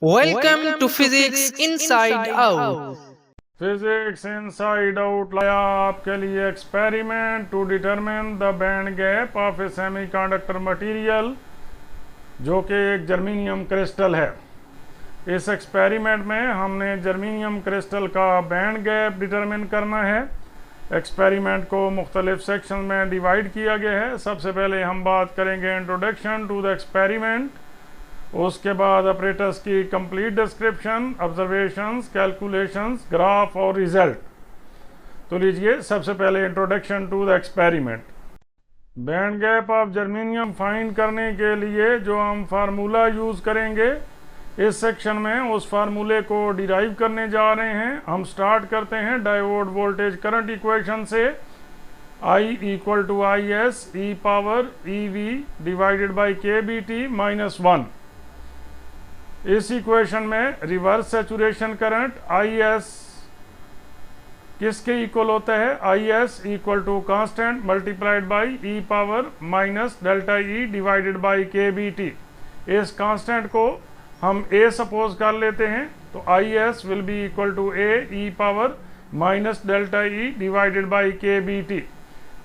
Welcome to Physics Inside Out. Physics inside out लाया आपके लिए experiment to determine the band gap of a semiconductor material जो कि एक जर्मेनियम क्रिस्टल है। इस एक्सपेरिमेंट में हमने जर्मेनियम क्रिस्टल का बैंड गैप डिटरमिन करना है। एक्सपेरिमेंट को मुख्तलिफ सेक्शन में डिवाइड किया गया है। सबसे पहले हम बात करेंगे इंट्रोडक्शन टू द एक्सपेरिमेंट, उसके बाद ऑपरेटर्स की complete description, observations, calculations, graph और रिजल्ट। तो लीजिए सबसे पहले introduction to the experiment. Band gap of germanium find करने के लिए जो हम फार्मूला यूज़ करेंगे इस सेक्शन में, उस फार्मूले को डिराइव करने जा रहे हैं। हम स्टार्ट करते हैं डायोड वोल्टेज करंट इक्वेशन से। I equal to I S E power E V divided by K B T minus 1। इस इक्वेशन में reverse saturation current I S किसके इक्वल होता है? I S equal to constant multiplied by E power minus delta E divided by K B T. इस constant को हम A suppose कर लेते हैं, तो I S will be equal to A E power minus delta E divided by K B T.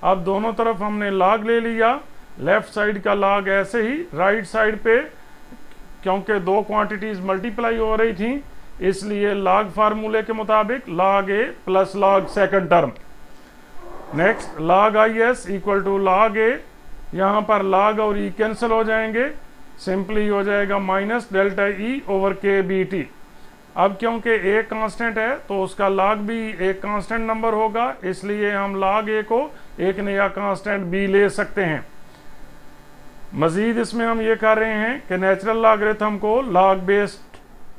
अब दोनों तरफ हमने लॉग ले लिया। लेफ्ट साइड का लॉग ऐसे ही, राइट साइड पे क्योंकि दो क्वांटिटीज मल्टीप्लाई हो रही थी इसलिए लॉग फार्मूले के मुताबिक log a plus log second term. Next log I S equal to log a, यहाँ पर लॉग और ई कैंसिल हो जाएंगे, सिंपली हो जाएगा माइनस डेल्टा ई ओवर के बी टी। अब क्योंकि ए कांस्टेंट है तो उसका लॉग भी एक कांस्टेंट नंबर होगा, इसलिए हम लॉग ए को एक नया कांस्टेंट बी ले सकते हैं। मज़ीद इसमें हम ये कर रहे हैं कि नेचुरल लॉगरिथम को लॉग बेस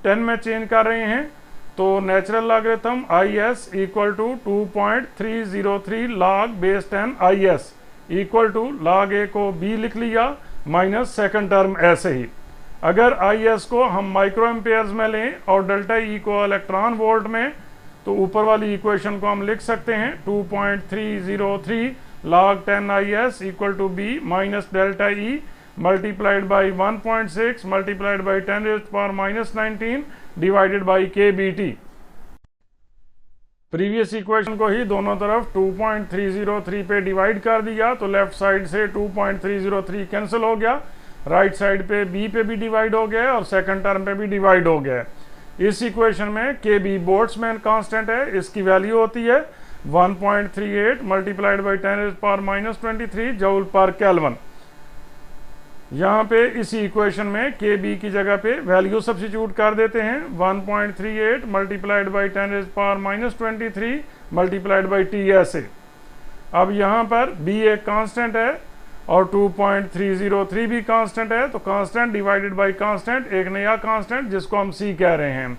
10 में चेंज कर रहे हैं। तो natural logarithm I S equal to 2.303 log base 10 I S equal to log A को बी लिख लिया माइनस सेकंड टर्म ऐसे ही। अगर आई एस को हम माइक्रो एम्पेयर्स में लें और डेल्टा ई को इलेक्ट्रॉन वोल्ट में, तो ऊपर वाली इक्वेशन को हम लिख सकते हैं 2.303 log 10 is equal to b minus delta e multiplied by 1.6 multiplied by 10 raised to power minus 19 divided by kbt। Previous equation को ही दोनों तरफ 2.303 पे डिवाइड कर दिया, तो लेफ्ट साइड से 2.303 कैंसिल हो गया, राइट साइड पे b पे भी डिवाइड हो गया और सेकंड टर्म पे भी डिवाइड हो गया। इस इक्वेशन में के बी बोल्ट्जमैन कांस्टेंट है, इसकी वैल्यू होती है 1.38 multiplied by 10 raised power minus 23 joule पर केल्विन। यहाँ पे इसी इक्वेशन में के बी की जगह पे वैल्यू सब्स्टिट्यूट कर देते हैं 1.38 multiplied by 10 raised power minus 23 multiplied by T ऐसे। अब यहाँ पर बी एक कांस्टेंट है और 2.303 भी कांस्टेंट है, तो कांस्टेंट डिवाइडेड बाई कांस्टेंट एक नया कांस्टेंट जिसको हम सी कह रहे हैं।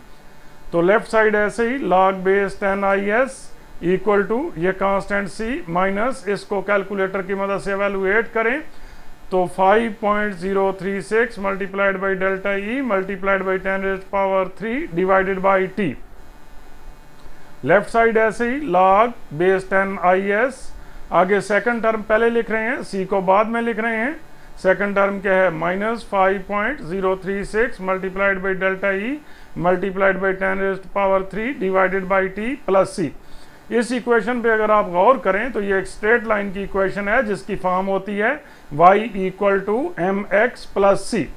तो लेफ्ट साइड ऐसे ही log base 10 I S equal to ये कांस्टेंट सी माइनस इसको कैलकुलेटर की मदद से एवेलुएट करें तो 5.036 multiplied by delta E multiplied by 10 raised power 3 divided by T. Left side ऐसे ही लॉग बेस 10 आई एस, आगे सेकंड टर्म पहले लिख रहे हैं, सी को बाद में लिख रहे हैं। सेकंड टर्म क्या है? Minus 5.036 multiplied by delta E multiplied by 10 raised power 3 divided by T plus C. इस इक्वेशन पे अगर आप गौर करें तो ये एक स्ट्रेट लाइन की इक्वेशन है जिसकी फॉर्म होती है y equal to M X plus C.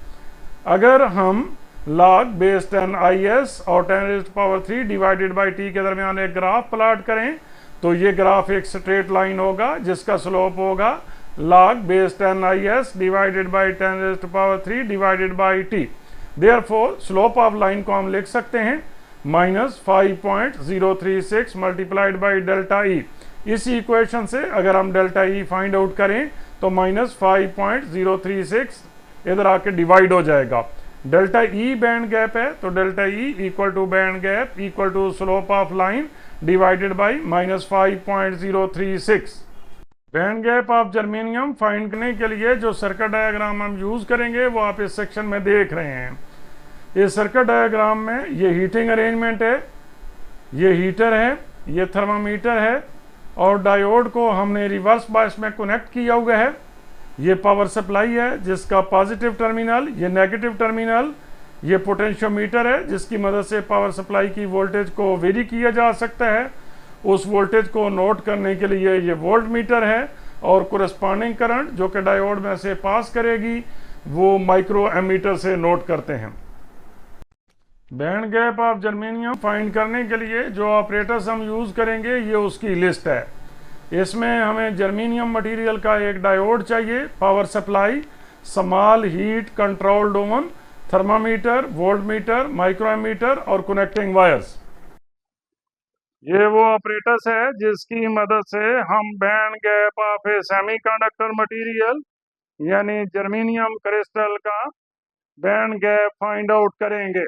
अगर हम log बेस 10 आई एस और 10 raised power 3 divided by T के दरमियान एक ग्राफ प्लॉट करें तो ये ग्राफ एक स्ट्रेट लाइन होगा जिसका स्लोप होगा log base 10 I S divided by 10 raised power 3 divided by T. Therefore slope of line को हम लिख सकते हैं माइनस 5.036 मल्टीप्लाइड बाई डेल्टा ई। इसी इक्वेशन से अगर हम डेल्टा ई फाइंड आउट करें तो माइनस 5.036 इधर आके डिवाइड हो जाएगा। डेल्टा ई बैंड गैप है तो delta E equal to band gap equal to slope of line divided by minus 5.036। Band gap of germanium find करने के लिए जो सर्किट डायग्राम हम यूज करेंगे वो आप इस सेक्शन में देख रहे हैं। इस सर्किट डायग्राम में ये हीटिंग अरेंजमेंट है, ये हीटर है, ये थर्मामीटर है और डायोड को हमने रिवर्स बायस में कनेक्ट किया हुआ है। ये पावर सप्लाई है जिसका पॉजिटिव टर्मिनल, ये नेगेटिव टर्मिनल ये पोटेंशियोमीटर है जिसकी मदद से पावर सप्लाई की वोल्टेज को वेरी किया जा सकता है। उस वोल्टेज को नोट करने के लिए ये वोल्ट मीटर है, और कोरस्पॉन्डिंग करंट जो कि डायोड में से पास करेगी वो माइक्रो एमीटर से नोट करते हैं। Band gap of germanium find करने के लिए जो ऑपरेटर्स हम यूज़ करेंगे ये उसकी लिस्ट है। इसमें हमें जर्मेनियम मटेरियल का एक डायोड चाहिए, power supply, small heat controlled oven, thermometer, volt meter, micrometer और कनेक्टिंग वायर्स। ये वो ऑपरेटर्स है जिसकी मदद से हम band gap of a semiconductor material यानी जर्मेनियम क्रिस्टल का बैंड गैप फाइंड आउट करेंगे।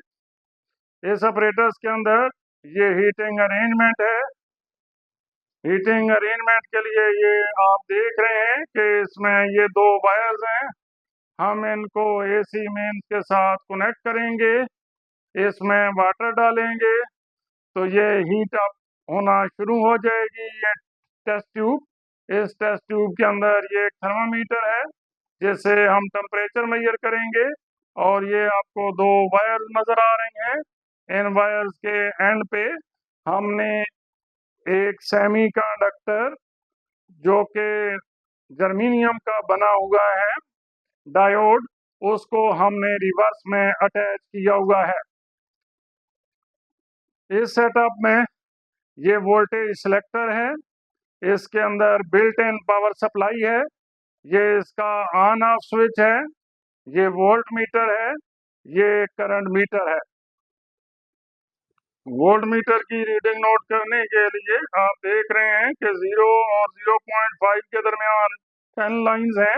इस ऑपरेटर्स के अंदर ये हीटिंग अरेंजमेंट है। हीटिंग अरेंजमेंट के लिए ये आप देख रहे हैं कि इसमें ये दो वायर्स हैं, हम इनको एसी मेन के साथ कनेक्ट करेंगे, इसमें वाटर डालेंगे तो ये हीट अप होना शुरू हो जाएगी। ये टेस्ट ट्यूब, इस टेस्ट ट्यूब के अंदर ये एक थर्मामीटर है जिससे हम टेम्परेचर मेजर करेंगे, और ये आपको दो वायर्स नज़र आ रही हैं। इन वायर्स के एंड पे हमने एक सेमीकंडक्टर जो कि जर्मेनियम का बना हुआ है डायोड, उसको हमने रिवर्स में अटैच किया हुआ है। इस सेटअप में ये वोल्टेज सिलेक्टर है, इसके अंदर बिल्ट इन पावर सप्लाई है, ये इसका ऑन ऑफ स्विच है, ये वोल्ट मीटर है, ये करंट मीटर है। वोल्ट मीटर की रीडिंग नोट करने के लिए आप देख रहे हैं कि 0 और 0.5 के दरमियान 10 लाइंस हैं,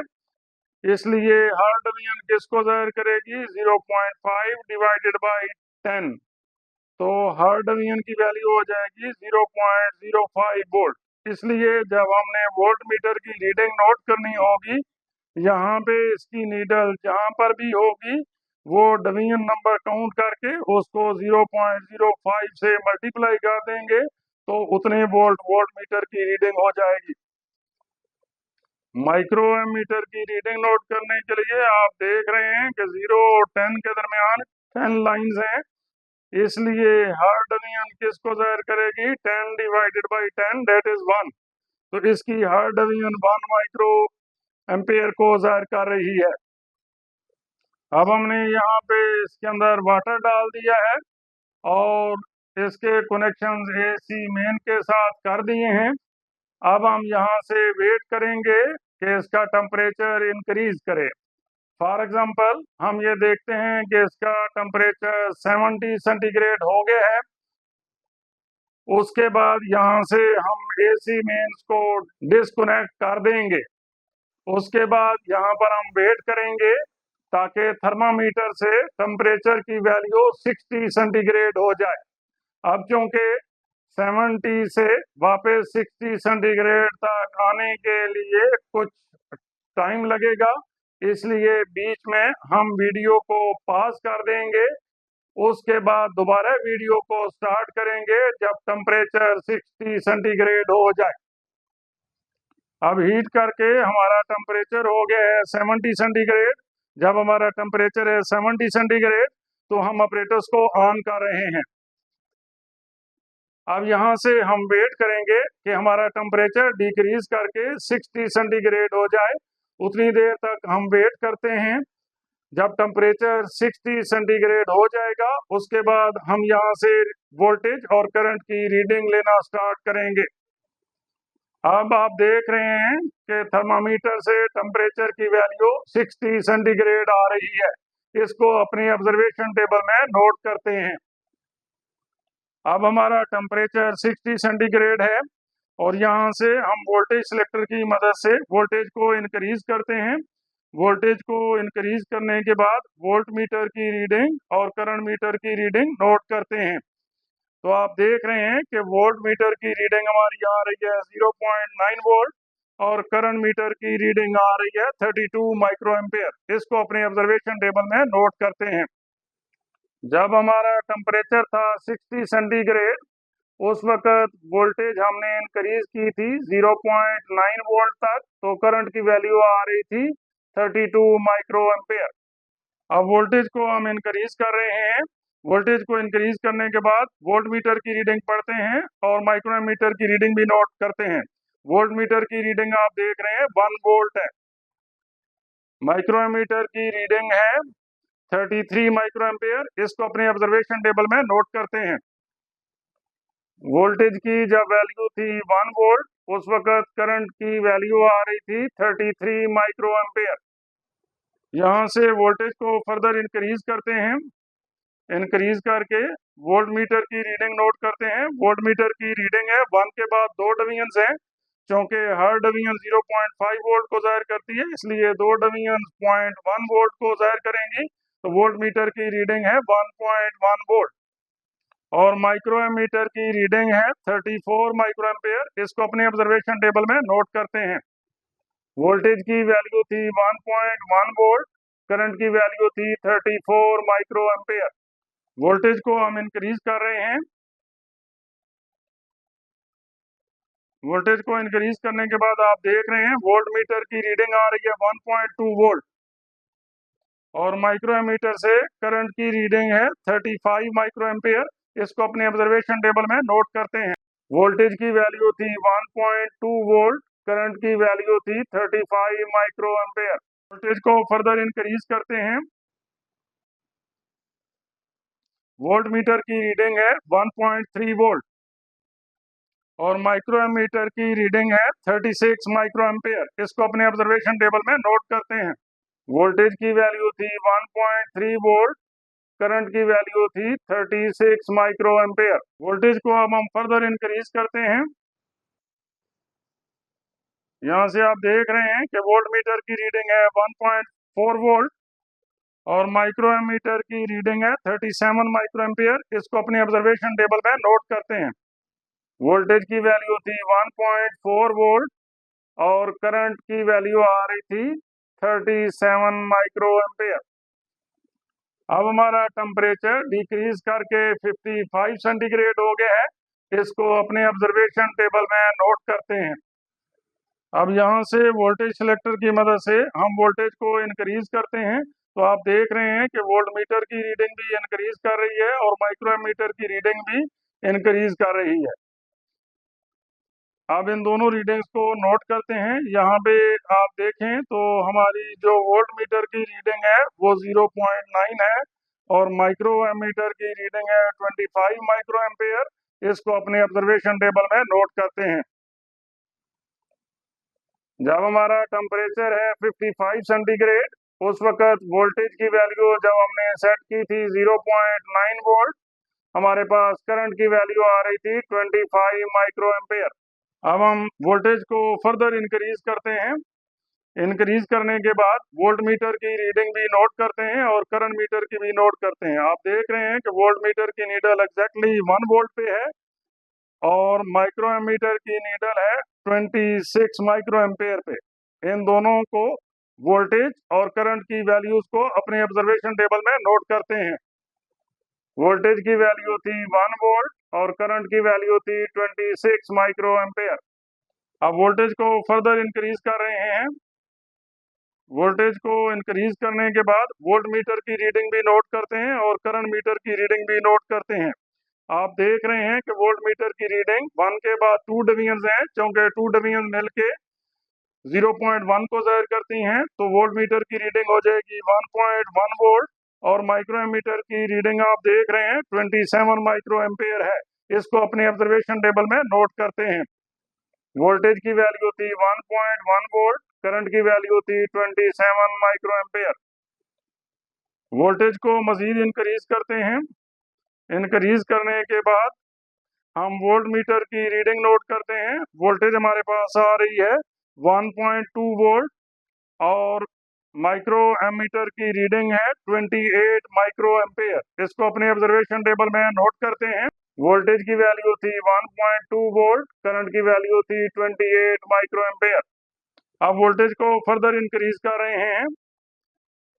इसलिए हर डिवीजन किसको ज़ाहिर करेगी? 0.5 डिवाइडेड बाई 10, तो हर डिवीजन की वैल्यू हो जाएगी 0.05 वोल्ट। इसलिए जब हमने वोल्ट मीटर की रीडिंग नोट करनी होगी, यहाँ पे इसकी नीडल जहाँ पर भी होगी वो डिवीजन नंबर काउंट करके उसको 0.05 से मल्टीप्लाई कर देंगे तो उतने वोल्ट वोल्ट मीटर की रीडिंग हो जाएगी। माइक्रो एमीटर की रीडिंग नोट करने के लिए आप देख रहे हैं कि 0 और 10 के दरमियान 10 लाइंस हैं, इसलिए हर डिवीजन किसको ज़ाहिर करेगी? 10 डिवाइडेड बाई 10 दैट इज 1, तो इसकी हर डिवीजन 1 माइक्रो एम्पेयर को ज़ाहिर कर रही है। अब हमने यहाँ पे इसके अंदर वाटर डाल दिया है और इसके कनेक्शंस एसी मेन के साथ कर दिए हैं। अब हम यहाँ से वेट करेंगे कि इसका टेम्परेचर इंक्रीज करे। फॉर एग्जांपल हम ये देखते हैं कि इसका टेम्परेचर 70 सेंटीग्रेड हो गया है। उसके बाद यहाँ से हम एसी मेन्स को डिस्कनेक्ट कर देंगे। उसके बाद यहाँ पर हम वेट करेंगे ताकि थर्मामीटर से टेम्परेचर की वैल्यू 60 सेंटीग्रेड हो जाए। अब क्योंकि 70 से वापस 60 सेंटीग्रेड तक आने के लिए कुछ टाइम लगेगा, इसलिए बीच में हम वीडियो को पॉज कर देंगे। उसके बाद दोबारा वीडियो को स्टार्ट करेंगे जब टेम्परेचर 60 सेंटीग्रेड हो जाए। अब हीट करके हमारा टेम्परेचर हो गया है 70 सेंटीग्रेड। जब हमारा टेम्परेचर है 70 सेंटीग्रेड तो हम ऑपरेटर्स को ऑन कर रहे हैं। अब यहाँ से हम वेट करेंगे कि हमारा टेम्परेचर डिक्रीज करके 60 सेंटीग्रेड हो जाए। उतनी देर तक हम वेट करते हैं। जब टेम्परेचर 60 सेंटीग्रेड हो जाएगा उसके बाद हम यहाँ से वोल्टेज और करंट की रीडिंग लेना स्टार्ट करेंगे। अब आप देख रहे हैं कि थर्मामीटर से टेम्परेचर की वैल्यू 60 सेंटीग्रेड आ रही है। इसको अपनी ऑब्जर्वेशन टेबल में नोट करते हैं। अब हमारा टेम्परेचर 60 सेंटीग्रेड है और यहाँ से हम वोल्टेज सिलेक्टर की मदद से वोल्टेज को इंक्रीज करते हैं। वोल्टेज को इंक्रीज करने के बाद वोल्ट मीटर की रीडिंग और करंट मीटर की रीडिंग नोट करते हैं। तो आप देख रहे हैं कि वोल्ट मीटर की रीडिंग हमारी आ रही है 0.9 वोल्ट और करंट मीटर की रीडिंग आ रही है 32 माइक्रो एम्पेयर। इसको अपने ऑब्जर्वेशन टेबल में नोट करते हैं। जब हमारा टेम्परेचर था 60 सेंटीग्रेड उस वक्त वोल्टेज हमने इंक्रीज की थी 0.9 वोल्ट तक, तो करंट की वैल्यू आ रही थी 32 माइक्रो एम्पेयर। अब वोल्टेज को हम इंक्रीज कर रहे हैं। वोल्टेज को इंक्रीज करने के बाद वोल्ट मीटर की रीडिंग पढ़ते हैं और माइक्रोमीटर की रीडिंग भी नोट करते हैं। वोल्ट मीटर की रीडिंग आप देख रहे हैं 1 वोल्ट है। माइक्रोमीटर की रीडिंग है 33 माइक्रो एम्पियर। इसको अपने ऑब्जर्वेशन टेबल में नोट करते हैं। वोल्टेज की जब वैल्यू थी 1 वोल्ट, उस वक्त करंट की वैल्यू आ रही थी 33 माइक्रो एम्पियर। यहाँ से वोल्टेज को फर्दर इंक्रीज करते हैं। इंक्रीज करके वोल्ट मीटर की रीडिंग नोट करते हैं। वोल्ट मीटर की रीडिंग है 1 के बाद 2 डिवीजन हैं, क्योंकि हर डिवीजन 0.5 वोल्ट को जाहिर करती है, इसलिए 2 डिवीजन 0.1 वोल्ट को जाहिर करेंगी। तो वोल्ट मीटर की रीडिंग है 1.1 वोल्ट और माइक्रो एमीटर की रीडिंग है 34 माइक्रो एम्पियर। इसको अपने ऑब्जर्वेशन टेबल में नोट करते हैं। वोल्टेज की वैल्यू थी 1.1 वोल्ट, करंट की वैल्यू थी 34 माइक्रो एम्पियर। वोल्टेज को हम इंक्रीज कर रहे हैं। वोल्टेज को इंक्रीज करने के बाद आप देख रहे हैं वोल्ट मीटर की रीडिंग आ रही है 1.2 वोल्ट और माइक्रो एमीटर से करंट की रीडिंग है 35 माइक्रो एम्पियर। इसको अपने ऑब्जर्वेशन टेबल में नोट करते हैं। वोल्टेज की वैल्यू थी 1.2 वोल्ट, करंट की वैल्यू थी 35 माइक्रो एम्पियर। वोल्टेज को फर्दर इंक्रीज करते हैं। वोल्ट मीटर की रीडिंग है 1.3 वोल्ट और माइक्रो एमीटर की रीडिंग है 36 माइक्रो एम्पियर। इसको अपने ऑब्जर्वेशन टेबल में नोट करते हैं। वोल्टेज की वैल्यू थी 1.3 वोल्ट, करंट की वैल्यू थी 36 माइक्रो एम्पियर। वोल्टेज को अब हम फर्दर इंक्रीज करते हैं। यहाँ से आप देख रहे हैं कि वोल्ट मीटर की रीडिंग है 1.4 वोल्ट और माइक्रो एमीटर की रीडिंग है 37 माइक्रो एम्पियर। इसको अपने ऑब्जर्वेशन टेबल में नोट करते हैं। वोल्टेज की वैल्यू थी 1.4 वोल्ट और करंट की वैल्यू आ रही थी 37 माइक्रो एम्पियर। अब हमारा टेम्परेचर डिक्रीज करके 55 सेंटीग्रेड हो गया है। इसको अपने ऑब्जर्वेशन टेबल में नोट करते हैं। अब यहाँ से वोल्टेज सिलेक्टर की मदद से हम वोल्टेज को इंक्रीज करते हैं। तो आप देख रहे हैं कि वोल्ट मीटर की रीडिंग भी इंक्रीज कर रही है और माइक्रोमीटर की रीडिंग भी इंक्रीज कर रही है। अब इन दोनों रीडिंग्स को नोट करते हैं। यहाँ पे आप देखें तो हमारी जो वोल्ट मीटर की रीडिंग है वो 0.9 है और माइक्रो एमीटर की रीडिंग है 25 माइक्रो एम्पियर। इसको अपने ऑब्जर्वेशन टेबल में नोट करते हैं। जब हमारा टेम्परेचर है 55 सेंटीग्रेड, उस वक्त वोल्टेज की वैल्यू जब हमने सेट की थी 0.9 वोल्ट, हमारे पास करंट की वैल्यू आ रही थी 25 माइक्रो एम्पियर। अब हम वोल्टेज को फर्दर इंक्रीज करते हैं। इंक्रीज करने के बाद वोल्ट मीटर की रीडिंग भी नोट करते हैं और करंट मीटर की भी नोट करते हैं। आप देख रहे हैं कि वोल्ट मीटर की नीडल एग्जैक्टली 1 वोल्ट पे है और माइक्रो एमीटर की नीडल है 26 माइक्रो एम्पियर पे। इन दोनों को वोल्टेज और करंट की वैल्यूज को अपने ऑब्जर्वेशन टेबल में नोट करते हैं। वोल्टेज की वैल्यू थी 1 वोल्ट और करंट की वैल्यू थी 26 माइक्रो एम्पियर। अब वोल्टेज को फर्दर इंक्रीज कर रहे हैं। वोल्टेज को इंक्रीज करने के बाद वोल्ट मीटर की रीडिंग भी नोट करते हैं और करंट मीटर की रीडिंग भी नोट करते हैं। आप देख रहे हैं कि वोल्ट मीटर की रीडिंग 1 के बाद 2 डिवीजन हैं, क्योंकि 2 डिवीजन मिलके 0.1 को जाहिर करती हैं। तो वोल्ट मीटर की रीडिंग हो जाएगी 1.1 वोल्ट और माइक्रो एमीटर की रीडिंग आप देख रहे हैं 27 माइक्रो एम्पियर है। इसको अपने ऑब्जर्वेशन टेबल में नोट करते हैं। वोल्टेज की वैल्यू थी 1.1 वोल्ट, करंट की वैल्यू थी 27 माइक्रो एम्पियर। वोल्टेज को मजीद इंक्रीज करते हैं। इंक्रीज करने के बाद हम वोल्ट मीटर की रीडिंग नोट करते हैं। वोल्टेज हमारे पास आ रही है 1.2 वोल्ट और माइक्रो एमीटर की रीडिंग है 28 माइक्रो एम्पियर। इसको अपने ऑब्जर्वेशन टेबल में नोट करते हैं। वोल्टेज की वैल्यू थी 1.2 वोल्ट, करंट की वैल्यू थी 28 माइक्रो एम्पियर। अब वोल्टेज को फर्दर इंक्रीज कर रहे हैं।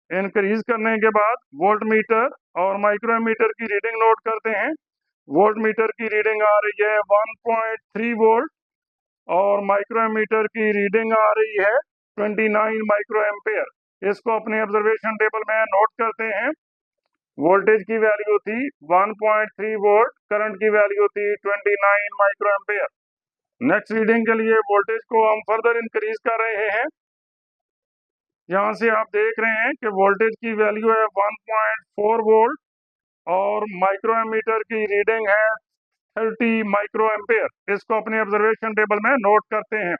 इंक्रीज करने के बाद वोल्ट मीटर और माइक्रो एमीटर की रीडिंग नोट करते हैं। वोल्ट मीटर की रीडिंग आ रही है 1.3 वोल्ट और माइक्रो एमीटर की रीडिंग आ रही है 29 माइक्रो एम्पियर। इसको अपने ऑब्जर्वेशन टेबल में नोट करते हैं। वोल्टेज की वैल्यू थी 1.3 वोल्ट, करंट की वैल्यू थी 29 माइक्रो एम्पेयर। नेक्स्ट रीडिंग के लिए वोल्टेज को हम फर्दर इंक्रीज कर रहे हैं। यहाँ से आप देख रहे हैं कि वोल्टेज की वैल्यू है 1.4 वोल्ट और माइक्रोमीटर की रीडिंग है 30 माइक्रो एम्पेयर। इसको अपने ऑब्जर्वेशन टेबल में नोट करते हैं।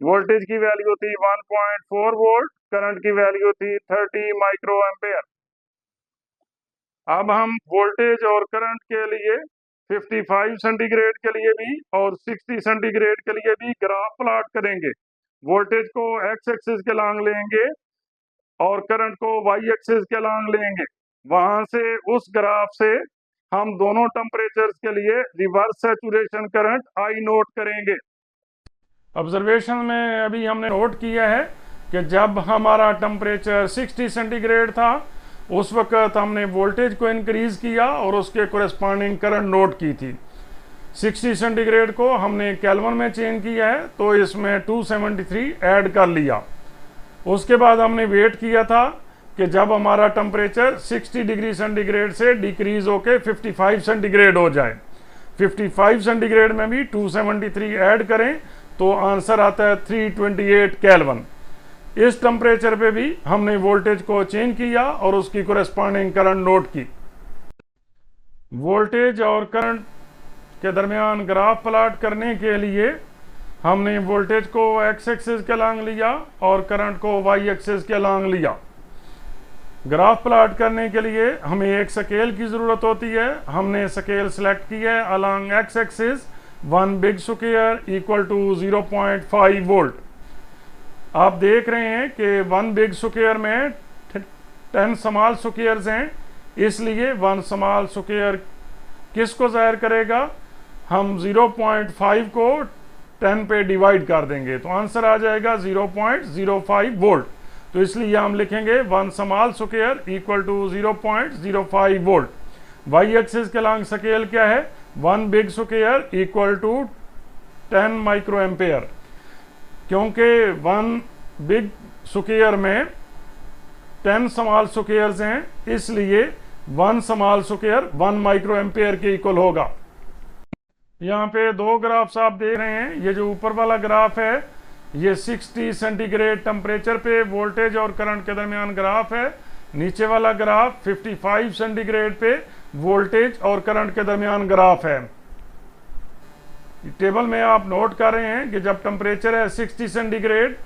वोल्टेज की वैल्यू थी 1.4 वोल्ट, करंट की वैल्यू थी 30 माइक्रो एम्पेयर। अब हम वोल्टेज और करंट के लिए 55 सेंटीग्रेड के लिए भी और 60 सेंटीग्रेड के लिए भी ग्राफ प्लॉट करेंगे। वोल्टेज को एक्स एक्सिस के लॉन्ग लेंगे और करंट को वाई एक्सिस के लॉन्ग लेंगे। वहां से उस ग्राफ से हम दोनों टेम्परेचर्स के लिए रिवर्स सैचुरेशन करंट आई नोट करेंगे। ऑब्जर्वेशन में अभी हमने नोट किया है कि जब हमारा टेम्परेचर 60 सेंटीग्रेड था उस वक्त हमने वोल्टेज को इंक्रीज किया और उसके कोरेस्पॉन्डिंग करंट नोट की थी। 60 सेंटीग्रेड को हमने केल्विन में चेंज किया है तो इसमें 273 ऐड कर लिया। उसके बाद हमने वेट किया था कि जब हमारा टेम्परेचर 60 डिग्री सेंटीग्रेड से डिक्रीज होके 55 सेंटीग्रेड हो जाए। 55 सेंटीग्रेड में भी 273 ऐड करें तो आंसर आता है 328 केल्विन। इस टेम्परेचर पे भी हमने वोल्टेज को चेंज किया और उसकी कोरेस्पॉन्डिंग करंट नोट की। वोल्टेज और करंट के दरमियान ग्राफ प्लॉट करने के लिए हमने वोल्टेज को एक्स एक्सिस के लॉन्ग लिया और करंट को वाई एक्सिस के लॉन्ग लिया। ग्राफ प्लॉट करने के लिए हमें एक स्केल की ज़रूरत होती है। हमने स्केल सेलेक्ट किया है along X axis 1 big square equal to 0.5 volt. आप देख रहे हैं कि 1 बिग स्क्वायर में 10 स्मॉल स्क्वायर्स हैं, इसलिए 1 स्मॉल स्क्वायर किसको ज़ाहिर करेगा? हम 0.5 को 10 पे डिवाइड कर देंगे तो आंसर आ जाएगा 0.05 वोल्ट। तो इसलिए हम लिखेंगे 1 small square equal to 0.05 volt. Y axis के लॉन्ग स्केल क्या है? 1 big square equal to 10 micro ampere. क्योंकि 1 बिग स्क्वायर में 10 स्मॉल स्क्वायर्स हैं, इसलिए 1 स्मॉल स्क्वायर 1 माइक्रो एम्पेयर के इक्वल होगा। यहाँ पे दो ग्राफ्स आप देख रहे हैं। ये जो ऊपर वाला ग्राफ है ये 60 सेंटीग्रेड टेम्परेचर पे वोल्टेज और करंट के दरमियान ग्राफ है। नीचे वाला ग्राफ 55 सेंटीग्रेड पे वोल्टेज और करंट के दरमियान ग्राफ है। टेबल में आप नोट कर रहे हैं कि जब टेम्परेचर है 60 सेंटीग्रेड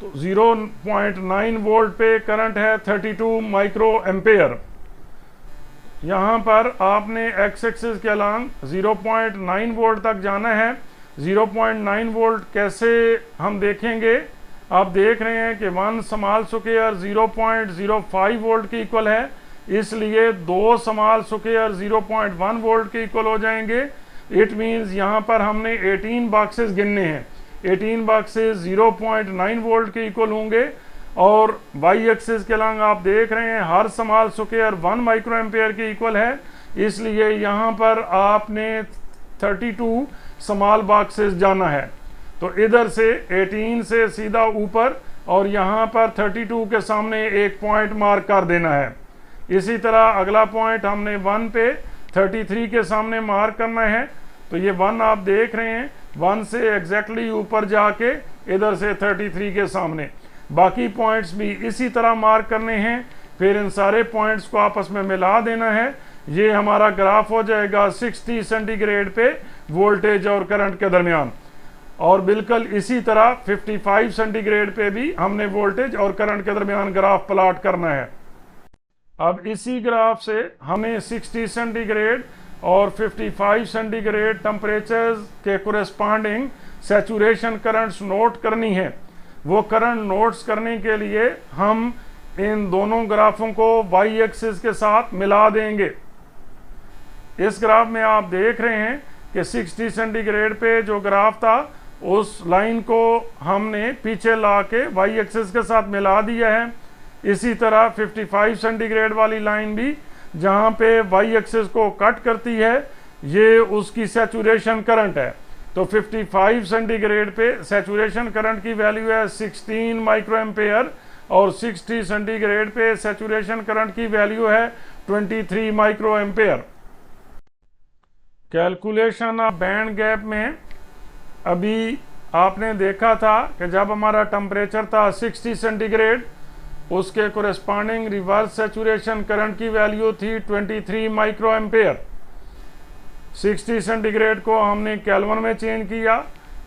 तो 0.9 वोल्ट पे करंट है 32 माइक्रो एम्पेयर। यहाँ पर आपने एक्स एक्सिस के अलॉन्ग 0.9 वोल्ट तक जाना है। 0.9 वोल्ट कैसे हम देखेंगे? आप देख रहे हैं कि 1 स्मॉल स्क्वायर 0.05 वोल्ट के इक्वल है, इसलिए 2 स्मॉल स्क्वायर 0.1 वोल्ट के इक्वल हो जाएंगे। इट मीन्स यहाँ पर हमने 18 बॉक्सेस गिनने हैं। 18 बॉक्सेस 0.9 वोल्ट के इक्वल होंगे और वाई एक्सिस के लॉन्ग आप देख रहे हैं हर स्मॉल स्क्वायर 1 माइक्रो एम्पेयर के इक्वल है, इसलिए यहाँ पर आपने 32 स्मॉल बॉक्सेस जाना है। तो इधर से 18 से सीधा ऊपर और यहाँ पर 32 के सामने एक पॉइंट मार्क कर देना है। इसी तरह अगला पॉइंट हमने 1 पे 33 के सामने मार्क करना है। तो ये 1 आप देख रहे हैं, 1 से एग्जैक्टली ऊपर जाके इधर से 33 के सामने। बाकी पॉइंट्स भी इसी तरह मार्क करने हैं। फिर इन सारे पॉइंट्स को आपस में मिला देना है। ये हमारा ग्राफ हो जाएगा 60 सेंटीग्रेड पे वोल्टेज और करंट के दरमियान। और बिल्कुल इसी तरह 55 सेंटीग्रेड पे भी हमने वोल्टेज और करंट के दरमियान ग्राफ प्लॉट करना है। अब इसी ग्राफ से हमें 60 सेंटीग्रेड और 55 सेंटीग्रेड टेम्परेचर के कोरेस्पॉन्डिंग सैचुरेशन करंट्स नोट करनी है। वो करंट नोट्स करने के लिए हम इन दोनों ग्राफों को वाई एक्सिस के साथ मिला देंगे। इस ग्राफ में आप देख रहे हैं कि 60 सेंटीग्रेड पे जो ग्राफ था उस लाइन को हमने पीछे ला के वाई एक्सिस के साथ मिला दिया है। इसी तरह 55 सेंटीग्रेड वाली लाइन भी जहाँ पे वाई एक्सिस को कट करती है, ये उसकी सैचुरेशन करंट है। तो 55 सेंटीग्रेड पे सैचुरेशन करंट की वैल्यू है 16 माइक्रो एम्पेयर और 60 सेंटीग्रेड पे सैचुरेशन करंट की वैल्यू है 23 micro ampere. Calculation of band gap में अभी आपने देखा था कि जब हमारा टेम्परेचर था 60 सेंटीग्रेड, उसके कोरेस्पॉन्डिंग रिवर्स सैचुरेशन करंट की वैल्यू थी 23 माइक्रो एम्पेयर। 60 सेंटीग्रेड को हमने केल्विन में चेंज किया।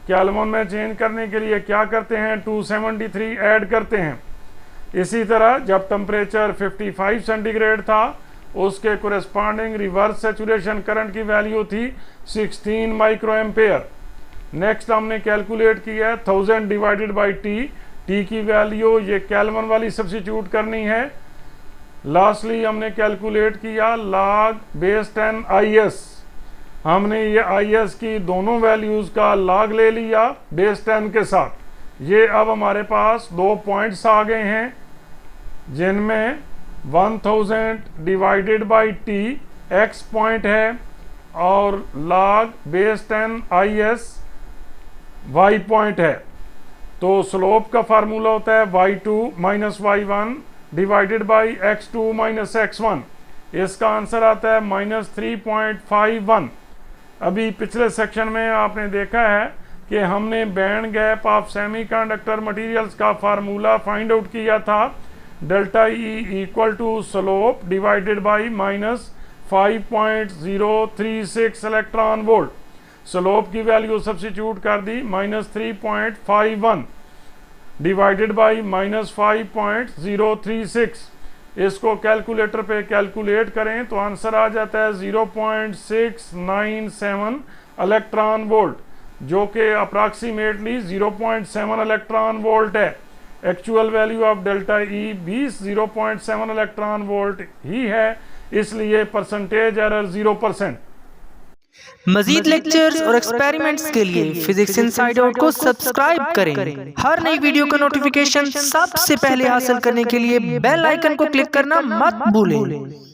केल्विन में चेंज करने के लिए क्या करते हैं, 273 ऐड करते हैं। इसी तरह जब टेम्परेचर 55 सेंटीग्रेड था, उसके कोरेस्पॉन्डिंग रिवर्स सैचुरेशन करंट की वैल्यू थी 16 माइक्रो एम्पेयर। नेक्स्ट हमने कैलकुलेट किया 1000 डिवाइडेड बाई टी की वैल्यू ये केल्विन वाली सब्स्टिट्यूट करनी है। लास्टली हमने कैलकुलेट किया log बेस 10 IS। हमने ये IS की दोनों वैल्यूज़ का log ले लिया बेस 10 के साथ। ये अब हमारे पास 2 पॉइंट्स आ गए हैं, जिनमें 1000 divided by T x point है और log base 10 IS y point है। तो स्लोप का फार्मूला होता है y2 minus y1 divided by x2 minus x1। इसका आंसर आता है -3.51। अभी पिछले सेक्शन में आपने देखा है कि हमने band gap of semiconductor materials का फार्मूला फाइंड आउट किया था, delta E equal to slope divided by -5.036 electron volt. Slope की वैल्यू सब्स्टिट्यूट कर दी -3.51 डिवाइडेड बाई -5.036। इसको कैलकुलेटर पे कैलकुलेट करें तो आंसर आ जाता है 0.697 इलेक्ट्रॉन वोल्ट, जो कि अप्रॉक्सीमेटली 0.7 इलेक्ट्रॉन वोल्ट है। Actual value of delta E भी 0.7 इलेक्ट्रॉन वोल्ट ही है, इसलिए परसेंटेज एरर 0%। मजीद लेक्चर्स और एक्सपेरिमेंट्स के लिए फिजिक्स इनसाइड आउट को सब्सक्राइब करें। हर नई वीडियो का नोटिफिकेशन सबसे पहले हासिल करने के लिए बेल आइकन को क्लिक करना मत भूलें।